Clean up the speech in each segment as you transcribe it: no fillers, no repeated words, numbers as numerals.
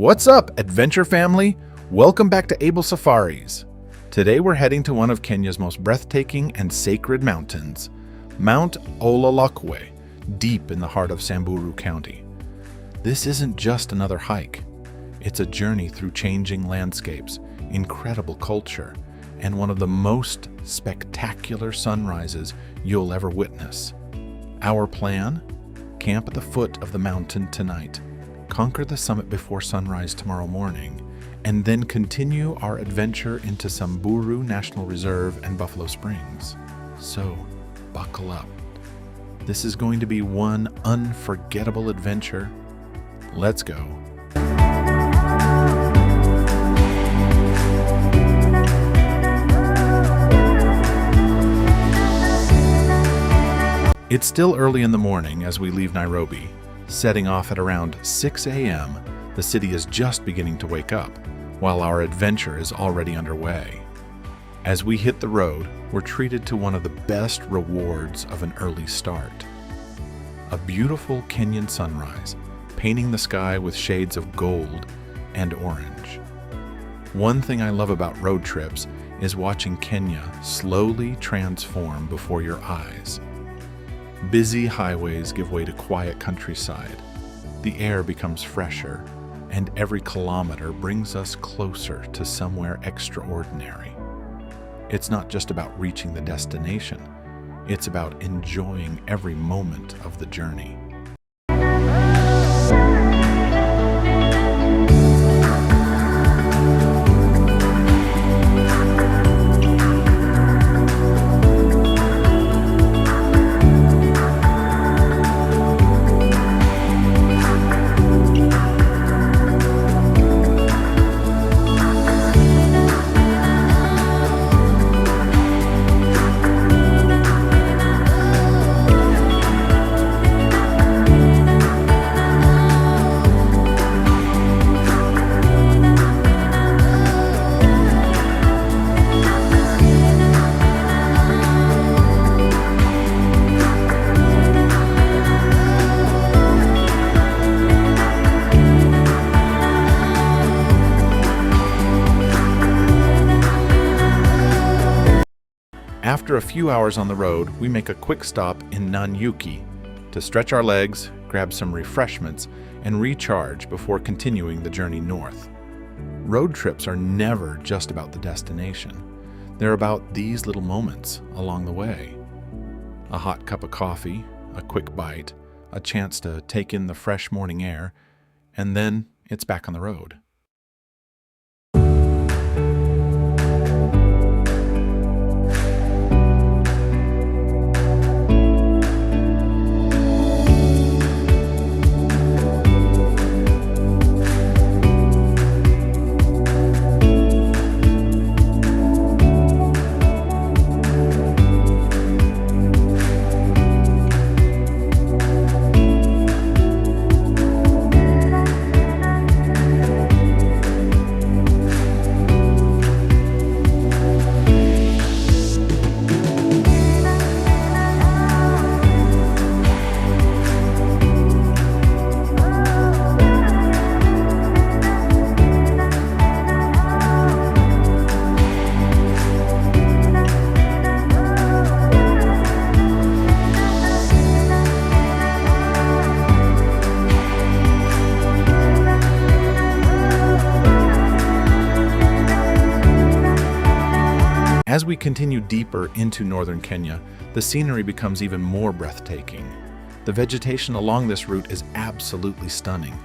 What's up, adventure family? Welcome back to Abel Safaris. Today we're heading to one of Kenya's most breathtaking and sacred mountains, Mount Ololokwe, deep in the heart of Samburu County. This isn't just another hike. It's a journey through changing landscapes, incredible culture, and one of the most spectacular sunrises you'll ever witness. Our plan? Camp at the foot of the mountain tonight, conquer the summit before sunrise tomorrow morning, and then continue our adventure into Samburu National Reserve and Buffalo Springs. So, buckle up. This is going to be one unforgettable adventure. Let's go. It's still early in the morning as we leave Nairobi. Setting off at around 6 a.m., the city is just beginning to wake up, while our adventure is already underway. As we hit the road, we're treated to one of the best rewards of an early start. A beautiful Kenyan sunrise, painting the sky with shades of gold and orange. One thing I love about road trips is watching Kenya slowly transform before your eyes. Busy highways give way to quiet countryside. The air becomes fresher, and every kilometer brings us closer to somewhere extraordinary. It's not just about reaching the destination, it's about enjoying every moment of the journey. After a few hours on the road, we make a quick stop in Nanyuki to stretch our legs, grab some refreshments, and recharge before continuing the journey north. Road trips are never just about the destination. They're about these little moments along the way. A hot cup of coffee, a quick bite, a chance to take in the fresh morning air, and then it's back on the road. As we continue deeper into northern Kenya, the scenery becomes even more breathtaking. The vegetation along this route is absolutely stunning.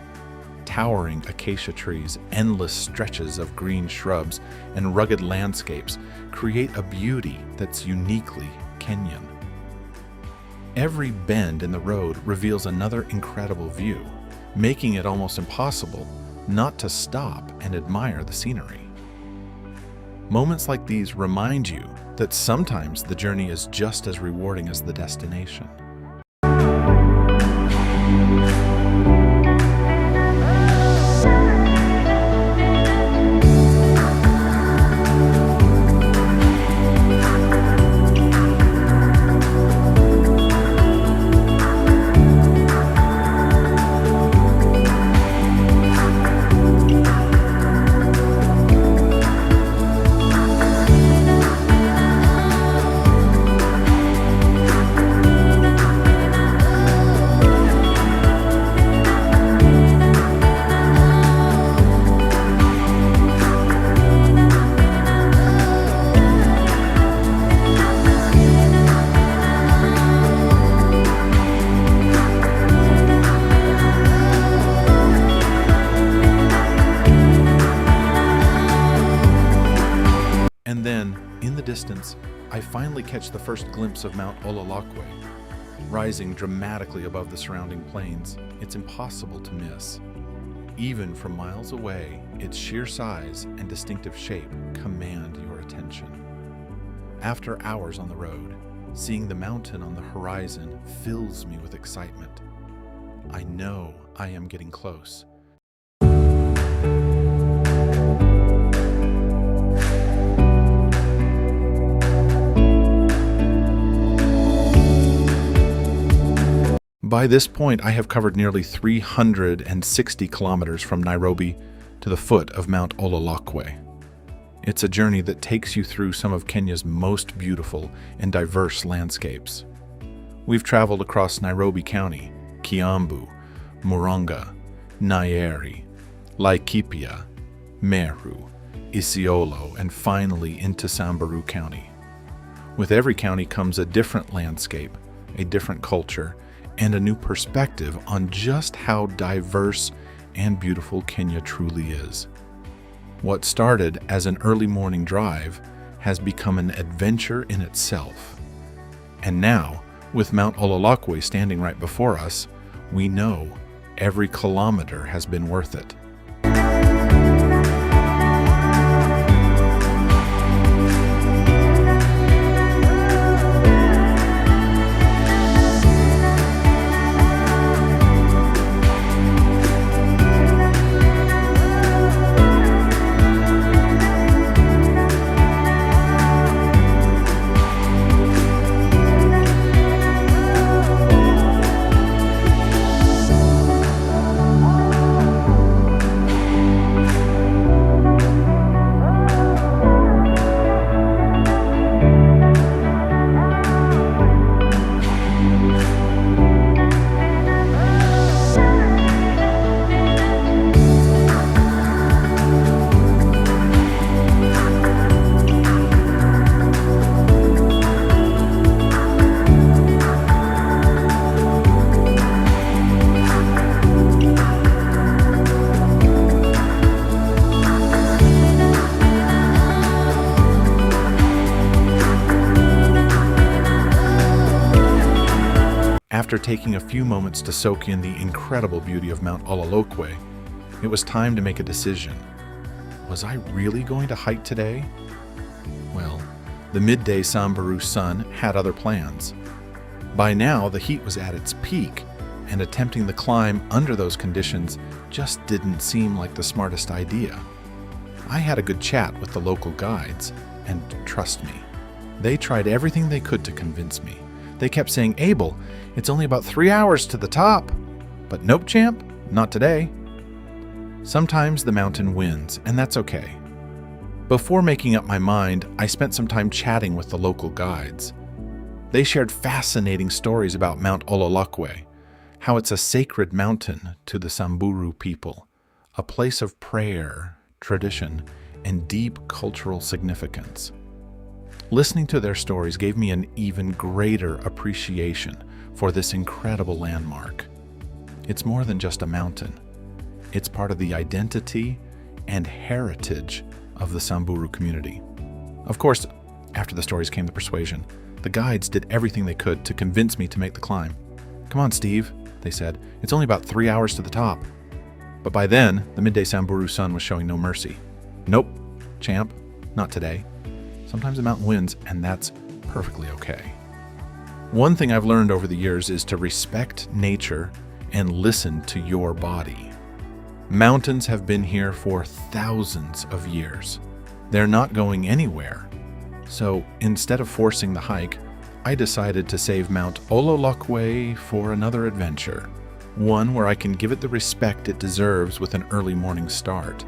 Towering acacia trees, endless stretches of green shrubs, and rugged landscapes create a beauty that's uniquely Kenyan. Every bend in the road reveals another incredible view, making it almost impossible not to stop and admire the scenery. Moments like these remind you that sometimes the journey is just as rewarding as the destination. distance, I finally catch the first glimpse of Mount Ololokwe. Rising dramatically above the surrounding plains, it's impossible to miss. Even from miles away, its sheer size and distinctive shape command your attention. After hours on the road, seeing the mountain on the horizon fills me with excitement. I know I am getting close. By this point, I have covered nearly 360 kilometers from Nairobi to the foot of Mount Ololokwe. It's a journey that takes you through some of Kenya's most beautiful and diverse landscapes. We've traveled across Nairobi County, Kiambu, Murang'a, Nyeri, Laikipia, Meru, Isiolo, and finally into Samburu County. With every county comes a different landscape, a different culture, and a new perspective on just how diverse and beautiful Kenya truly is. What started as an early morning drive has become an adventure in itself. And now, with Mount Ololokwe standing right before us, we know every kilometer has been worth it. After taking a few moments to soak in the incredible beauty of Mount Ololokwe, it was time to make a decision. Was I really going to hike today? Well, the midday Samburu sun had other plans. By now, the heat was at its peak, and attempting the climb under those conditions just didn't seem like the smartest idea. I had a good chat with the local guides, and trust me, they tried everything they could to convince me. They kept saying, "Abel, it's only about 3 hours to the top." But nope, champ, not today. Sometimes the mountain wins, and that's okay. Before making up my mind, I spent some time chatting with the local guides. They shared fascinating stories about Mount Ololokwe, how it's a sacred mountain to the Samburu people, a place of prayer, tradition, and deep cultural significance. Listening to their stories gave me an even greater appreciation for this incredible landmark. It's more than just a mountain. It's part of the identity and heritage of the Samburu community. Of course, after the stories came the persuasion. The guides did everything they could to convince me to make the climb. "Come on, Steve," they said. "It's only about 3 hours to the top." But by then, the midday Samburu sun was showing no mercy. "Nope, champ, not today." Sometimes the mountain wins, and that's perfectly okay. One thing I've learned over the years is to respect nature and listen to your body. Mountains have been here for thousands of years. They're not going anywhere. So instead of forcing the hike, I decided to save Mount Ololokwe for another adventure, one where I can give it the respect it deserves with an early morning start.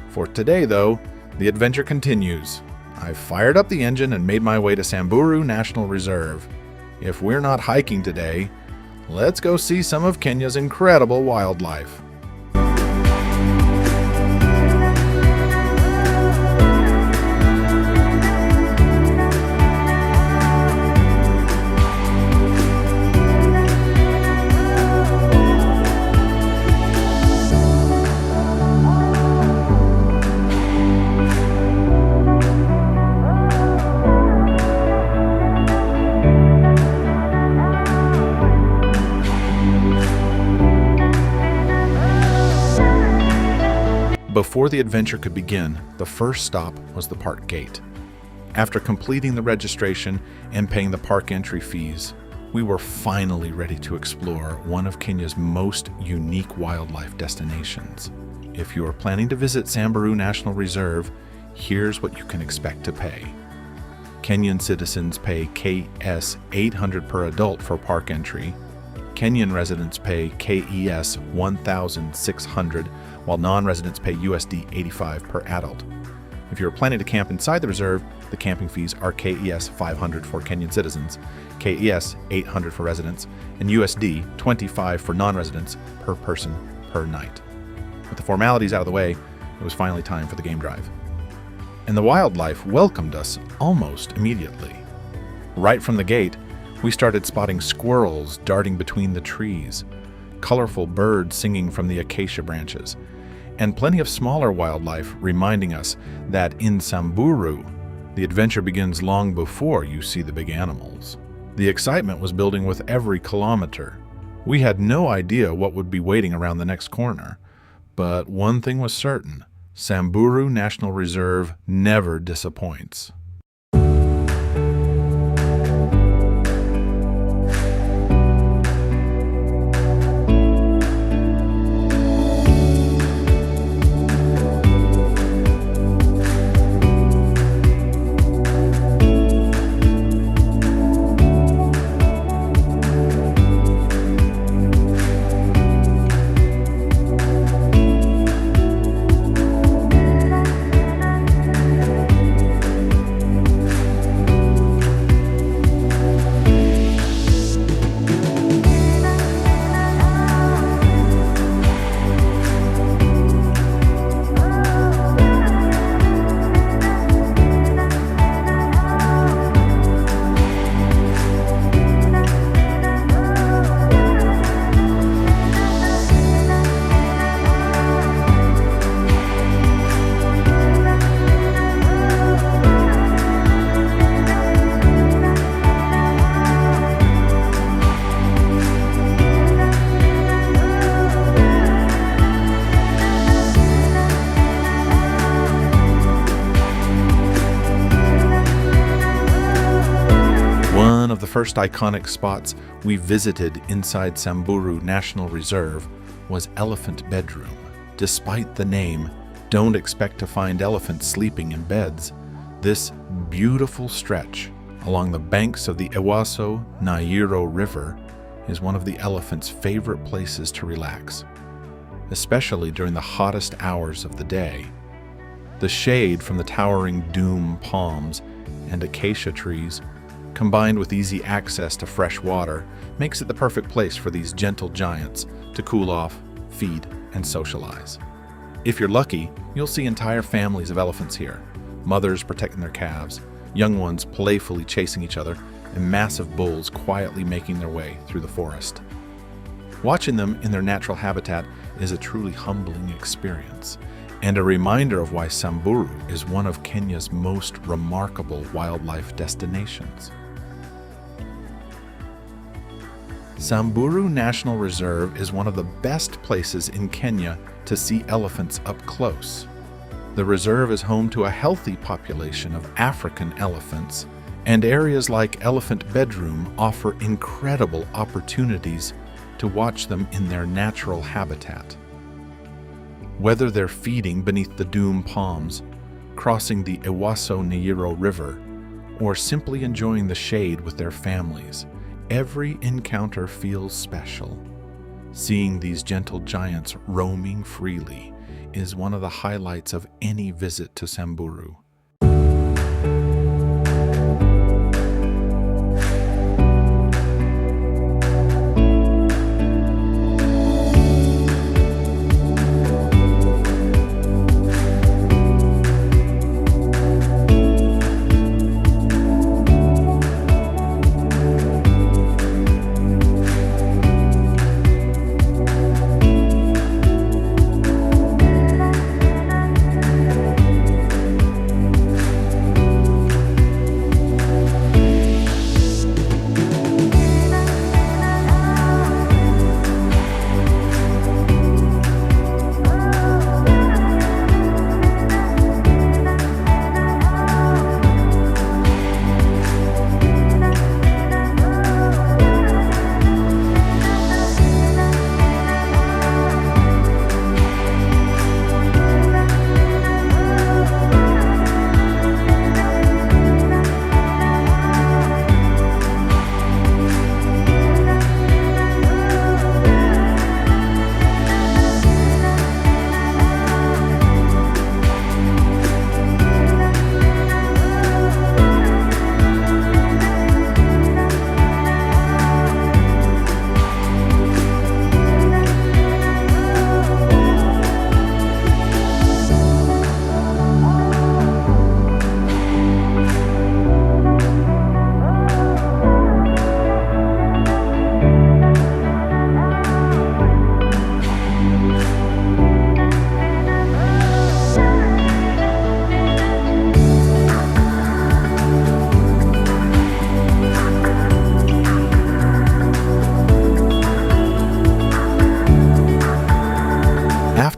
For today, though, the adventure continues. I've fired up the engine and made my way to Samburu National Reserve. If we're not hiking today, let's go see some of Kenya's incredible wildlife. Before the adventure could begin, the first stop was the park gate. After completing the registration and paying the park entry fees, we were finally ready to explore one of Kenya's most unique wildlife destinations. If you are planning to visit Samburu National Reserve, here's what you can expect to pay. Kenyan citizens pay KS 800 per adult for park entry. Kenyan residents pay KES 1,600, while non-residents pay USD 85 per adult. If you're planning to camp inside the reserve, the camping fees are KES 500 for Kenyan citizens, KES 800 for residents, and USD 25 for non-residents per person per night. With the formalities out of the way, it was finally time for the game drive. And the wildlife welcomed us almost immediately. Right from the gate, we started spotting squirrels darting between the trees, colorful birds singing from the acacia branches, and plenty of smaller wildlife reminding us that in Samburu, the adventure begins long before you see the big animals. The excitement was building with every kilometer. We had no idea what would be waiting around the next corner. But one thing was certain, Samburu National Reserve never disappoints. One of the first iconic spots we visited inside Samburu National Reserve was Elephant Bedroom. Despite the name, don't expect to find elephants sleeping in beds. This beautiful stretch along the banks of the Ewaso Nyiro River is one of the elephants' favorite places to relax, especially during the hottest hours of the day. The shade from the towering doom palms and acacia trees, combined with easy access to fresh water, makes it the perfect place for these gentle giants to cool off, feed, and socialize. If you're lucky, you'll see entire families of elephants here, mothers protecting their calves, young ones playfully chasing each other, and massive bulls quietly making their way through the forest. Watching them in their natural habitat is a truly humbling experience, and a reminder of why Samburu is one of Kenya's most remarkable wildlife destinations. Samburu National Reserve is one of the best places in Kenya to see elephants up close. The reserve is home to a healthy population of African elephants, and areas like Elephant Bedroom offer incredible opportunities to watch them in their natural habitat. Whether they're feeding beneath the doom palms, crossing the Ewaso Nyiro River, or simply enjoying the shade with their families, every encounter feels special. Seeing these gentle giants roaming freely is one of the highlights of any visit to Samburu.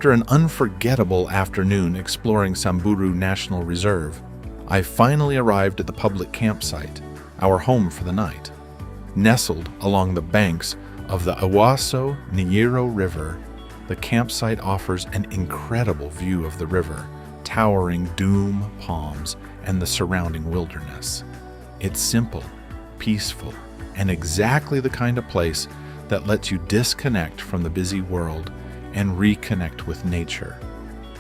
After an unforgettable afternoon exploring Samburu National Reserve, I finally arrived at the public campsite, our home for the night. Nestled along the banks of the Ewaso Nyiro River, the campsite offers an incredible view of the river, towering doom palms and the surrounding wilderness. It's simple, peaceful, and exactly the kind of place that lets you disconnect from the busy world and reconnect with nature.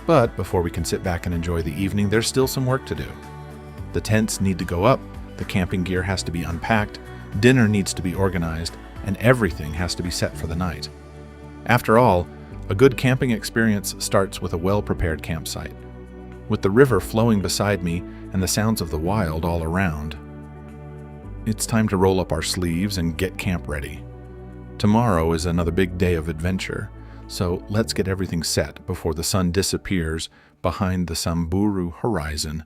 But before we can sit back and enjoy the evening, there's still some work to do. The tents need to go up, the camping gear has to be unpacked, dinner needs to be organized, and everything has to be set for the night. After all, a good camping experience starts with a well-prepared campsite. With the river flowing beside me and the sounds of the wild all around, it's time to roll up our sleeves and get camp ready. Tomorrow is another big day of adventure, so let's get everything set before the sun disappears behind the Samburu horizon.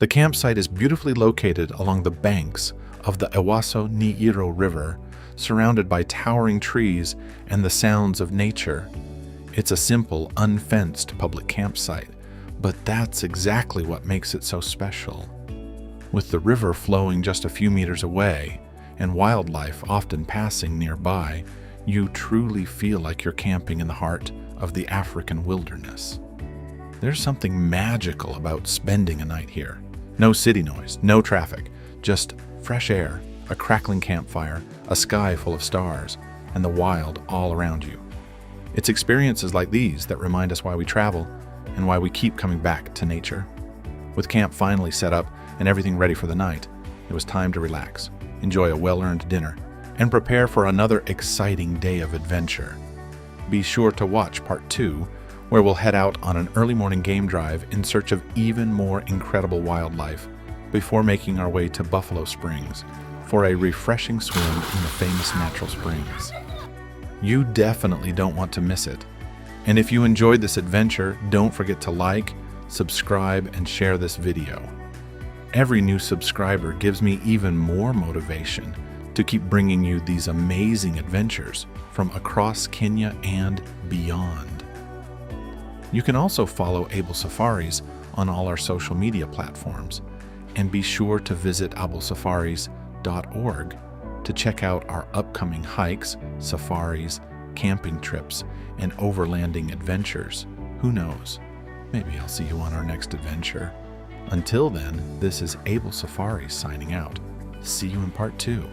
The campsite is beautifully located along the banks of the Ewaso Nyiro River, surrounded by towering trees and the sounds of nature. It's a simple, unfenced public campsite, but that's exactly what makes it so special. With the river flowing just a few meters away and wildlife often passing nearby, you truly feel like you're camping in the heart of the African wilderness. There's something magical about spending a night here. No city noise, no traffic, just fresh air, a crackling campfire, a sky full of stars, and the wild all around you. It's experiences like these that remind us why we travel and why we keep coming back to nature. With camp finally set up and everything ready for the night, it was time to relax, enjoy a well-earned dinner, and prepare for another exciting day of adventure. Be sure to watch Part 2, where we'll head out on an early morning game drive in search of even more incredible wildlife before making our way to Buffalo Springs for a refreshing swim in the famous natural springs. You definitely don't want to miss it. And if you enjoyed this adventure, don't forget to like, subscribe, and share this video. Every new subscriber gives me even more motivation to keep bringing you these amazing adventures from across Kenya and beyond. You can also follow Abel Safaris on all our social media platforms, and be sure to visit abelsafaris.org to check out our upcoming hikes, safaris, camping trips, and overlanding adventures. Who knows? Maybe I'll see you on our next adventure. Until then, this is Abel Safaris signing out. See you in part 2.